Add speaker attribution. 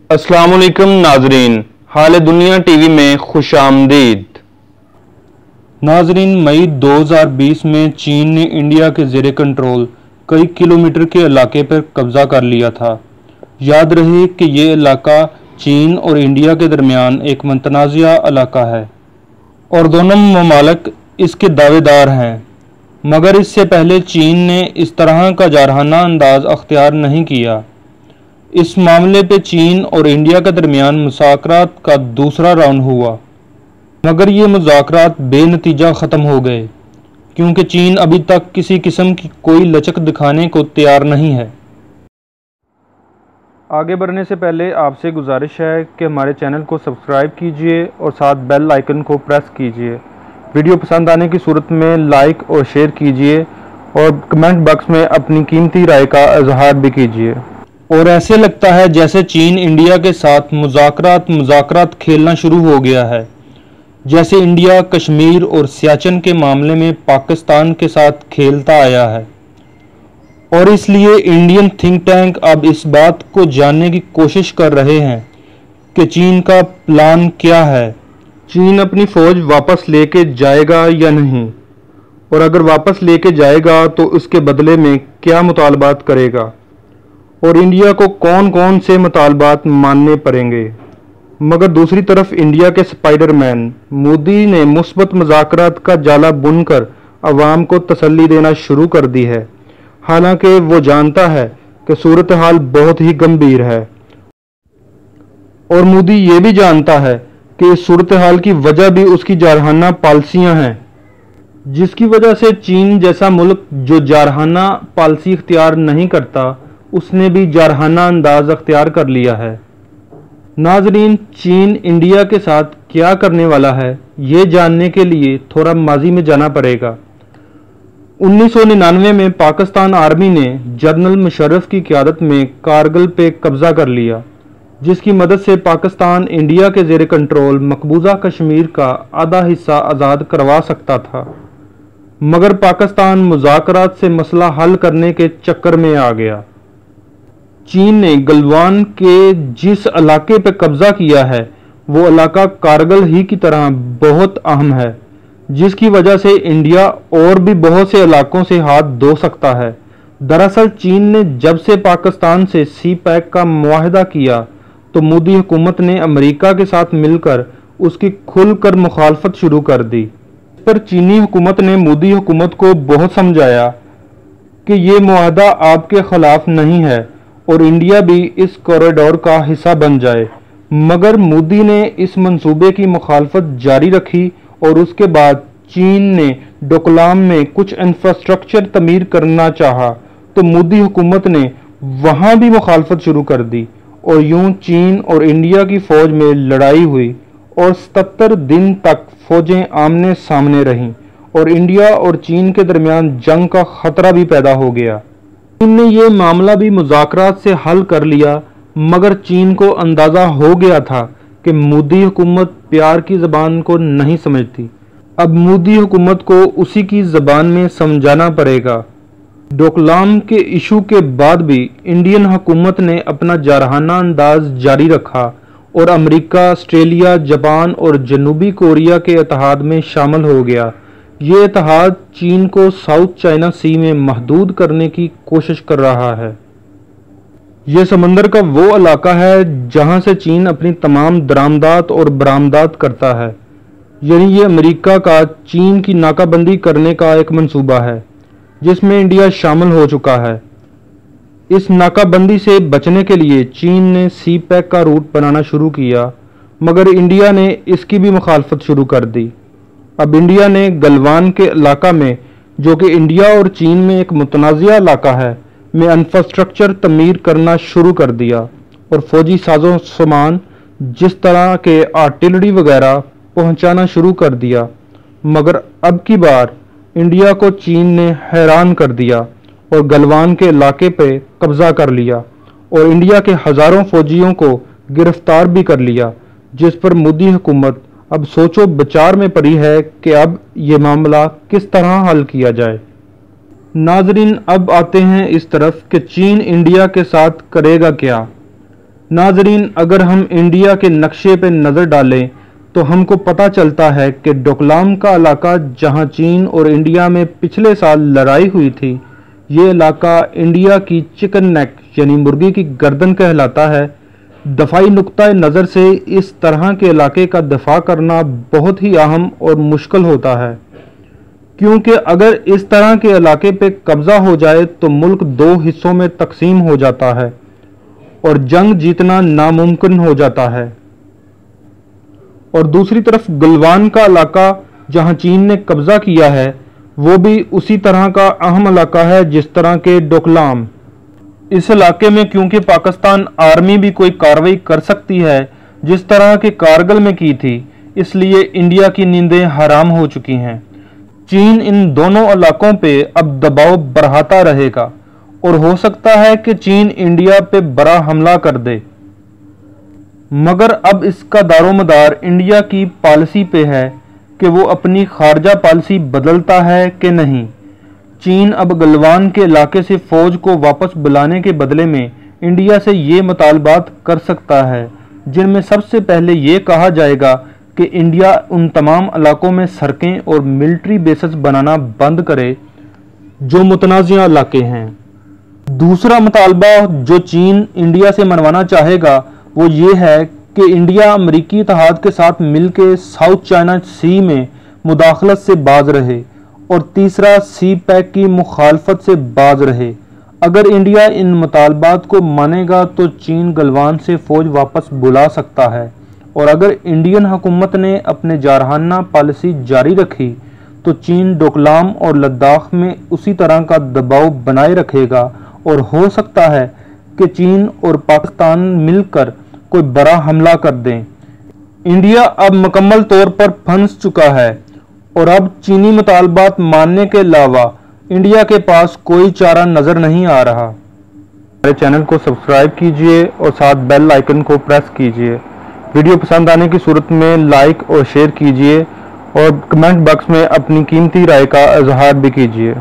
Speaker 1: अस्सलामुअलैकुम नाजरीन, हाल दुनिया टीवी में खुशामदीद। नाजरीन, मई 2020 में चीन ने इंडिया के ज़ेरे कंट्रोल कई किलोमीटर के इलाके पर कब्जा कर लिया था। याद रहे कि ये इलाका चीन और इंडिया के दरमियान एक मुतनाज़िया इलाका है और दोनों ममालिक इसके दावेदार हैं, मगर इससे पहले चीन ने इस तरह का जारहाना अंदाज अख्तियार नहीं किया। इस मामले पे चीन और इंडिया के दरमियान मुज़ाकरात का दूसरा राउंड हुआ, मगर ये मुज़ाकरात बेनतीजा ख़त्म हो गए क्योंकि चीन अभी तक किसी किस्म की कोई लचक दिखाने को तैयार नहीं है। आगे बढ़ने से पहले आपसे गुजारिश है कि हमारे चैनल को सब्सक्राइब कीजिए और साथ बेल आइकन को प्रेस कीजिए। वीडियो पसंद आने की सूरत में लाइक और शेयर कीजिए और कमेंट बॉक्स में अपनी कीमती राय का इजहार भी कीजिए। और ऐसे लगता है जैसे चीन इंडिया के साथ मुज़ाकरात खेलना शुरू हो गया है, जैसे इंडिया कश्मीर और सियाचिन के मामले में पाकिस्तान के साथ खेलता आया है। और इसलिए इंडियन थिंक टैंक अब इस बात को जानने की कोशिश कर रहे हैं कि चीन का प्लान क्या है। चीन अपनी फ़ौज वापस लेके जाएगा या नहीं, और अगर वापस लेके जाएगा तो उसके बदले में क्या मुतालबात करेगा, और इंडिया को कौन कौन से मुतालबात मानने पड़ेंगे। मगर दूसरी तरफ इंडिया के स्पाइडरमैन मोदी ने मुस्बत मुज़ाकरात का जाला बुनकर अवाम को तसल्ली देना शुरू कर दी है, हालांकि वो जानता है कि सूरत हाल बहुत ही गंभीर है। और मोदी ये भी जानता है कि इस सूरत हाल की वजह भी उसकी जारहाना पॉलिसियां हैं, जिसकी वजह से चीन जैसा मुल्क जो जारहाना पॉलिसी इख्तियार नहीं करता, उसने भी जारहाना अंदाज अख्तियार कर लिया है। नाजरीन, चीन इंडिया के साथ क्या करने वाला है, ये जानने के लिए थोड़ा माजी में जाना पड़ेगा। 1999 में पाकिस्तान आर्मी ने जनरल मुशर्रफ की क़यादत में कारगिल पे कब्जा कर लिया, जिसकी मदद से पाकिस्तान इंडिया के ज़ेरे कंट्रोल मकबूजा कश्मीर का आधा हिस्सा आज़ाद करवा सकता था। मगर पाकिस्तान मुज़ाकरात से मसला हल करने के चक्कर में आ गया। चीन ने गलवान के जिस इलाके पर कब्जा किया है वो इलाका कारगिल ही की तरह बहुत अहम है, जिसकी वजह से इंडिया और भी बहुत से इलाकों से हाथ धो सकता है। दरअसल चीन ने जब से पाकिस्तान से सी पैक का मुआहदा किया तो मोदी हुकूमत ने अमेरिका के साथ मिलकर उसकी खुलकर मुखालफत शुरू कर दी। इस पर चीनी हुकूमत ने मोदी हुकूमत को बहुत समझाया कि ये मुआहदा आपके खिलाफ नहीं है और इंडिया भी इस कॉरिडोर का हिस्सा बन जाए, मगर मोदी ने इस मंसूबे की मुखालफत जारी रखी और उसके बाद चीन ने डोकलाम में कुछ इंफ्रास्ट्रक्चर तमीर करना चाहा तो मोदी हुकूमत ने वहां भी मुखालफत शुरू कर दी और यूं चीन और इंडिया की फ़ौज में लड़ाई हुई और 77 दिन तक फ़ौजें आमने सामने रहीं और इंडिया और चीन के दरमियान जंग का ख़तरा भी पैदा हो गया। चीन ने यह मामला भी मुज़ाकरात से हल कर लिया, मगर चीन को अंदाज़ा हो गया था कि मोदी हुकूमत प्यार की ज़बान को नहीं समझती। अब मोदी हुकूमत को उसी की ज़बान में समझाना पड़ेगा। डोकलाम के इशू के बाद भी इंडियन हुकूमत ने अपना जारहाना अंदाज जारी रखा और अमेरिका, ऑस्ट्रेलिया, जापान और जनूबी कोरिया के इत्तेहाद में शामिल हो गया। ये इत्तेहाद चीन को साउथ चाइना सी में महदूद करने की कोशिश कर रहा है। यह समंदर का वो इलाका है जहां से चीन अपनी तमाम दरामदात और बरामदात करता है, यानी ये अमेरिका का चीन की नाकाबंदी करने का एक मंसूबा है जिसमें इंडिया शामिल हो चुका है। इस नाकाबंदी से बचने के लिए चीन ने सी पैक का रूट बनाना शुरू किया, मगर इंडिया ने इसकी भी मुखालफत शुरू कर दी। अब इंडिया ने गलवान के इलाका में, जो कि इंडिया और चीन में एक मुतनाज़िया इलाका है, में इंफ्रास्ट्रक्चर तमीर करना शुरू कर दिया और फौजी साजो सामान जिस तरह के आर्टिलरी वगैरह पहुंचाना शुरू कर दिया। मगर अब की बार इंडिया को चीन ने हैरान कर दिया और गलवान के इलाके पे कब्जा कर लिया और इंडिया के हज़ारों फौजियों को गिरफ्तार भी कर लिया, जिस पर मोदी हुकूमत अब सोचो विचार में पड़ी है कि अब ये मामला किस तरह हल किया जाए। नाजरीन, अब आते हैं इस तरफ कि चीन इंडिया के साथ करेगा क्या। नाजरीन, अगर हम इंडिया के नक्शे पर नज़र डालें तो हमको पता चलता है कि डोकलाम का इलाका जहां चीन और इंडिया में पिछले साल लड़ाई हुई थी, ये इलाका इंडिया की चिकन नेक यानी मुर्गी की गर्दन कहलाता है। दफाई नुक्ता नज़र से इस तरह के इलाके का दफा करना बहुत ही अहम और मुश्किल होता है, क्योंकि अगर इस तरह के इलाके पे कब्जा हो जाए तो मुल्क दो हिस्सों में तकसीम हो जाता है और जंग जीतना नामुमकिन हो जाता है। और दूसरी तरफ गलवान का इलाका जहां चीन ने कब्जा किया है, वो भी उसी तरह का अहम इलाका है जिस तरह के डोकलाम। इस इलाके में क्योंकि पाकिस्तान आर्मी भी कोई कार्रवाई कर सकती है जिस तरह के कारगिल में की थी, इसलिए इंडिया की नींदें हराम हो चुकी हैं। चीन इन दोनों इलाकों पे अब दबाव बढ़ाता रहेगा और हो सकता है कि चीन इंडिया पे बड़ा हमला कर दे, मगर अब इसका दारोमदार इंडिया की पॉलिसी पे है कि वो अपनी खारजा पॉलिसी बदलता है कि नहीं। चीन अब गलवान के इलाके से फौज को वापस बुलाने के बदले में इंडिया से ये मुतालबात कर सकता है, जिनमें सबसे पहले ये कहा जाएगा कि इंडिया उन तमाम इलाकों में सड़कें और मिलिट्री बेसेस बनाना बंद करे जो मुतनाज़िया इलाके हैं। दूसरा मुतालबा जो चीन इंडिया से मनवाना चाहेगा वो ये है कि इंडिया अमरीकी इत्तेहाद के साथ मिलकर साउथ चाइना सी में मुदाखलत से बाज रहे, और तीसरा सी पैक की मुखालफत से बाज रहे। अगर इंडिया इन मुतालबात को मानेगा तो चीन गलवान से फौज वापस बुला सकता है, और अगर इंडियन हुकूमत ने अपने जारहाना पॉलिसी जारी रखी तो चीन डोकलाम और लद्दाख में उसी तरह का दबाव बनाए रखेगा, और हो सकता है कि चीन और पाकिस्तान मिलकर कोई बड़ा हमला कर दें। इंडिया अब मुकम्मल तौर पर फंस चुका है और अब चीनी मुतालबात मानने के अलावा इंडिया के पास कोई चारा नज़र नहीं आ रहा। हमारे चैनल को सब्सक्राइब कीजिए और साथ बेल आइकन को प्रेस कीजिए। वीडियो पसंद आने की सूरत में लाइक और शेयर कीजिए और कमेंट बॉक्स में अपनी कीमती राय का इजहार भी कीजिए।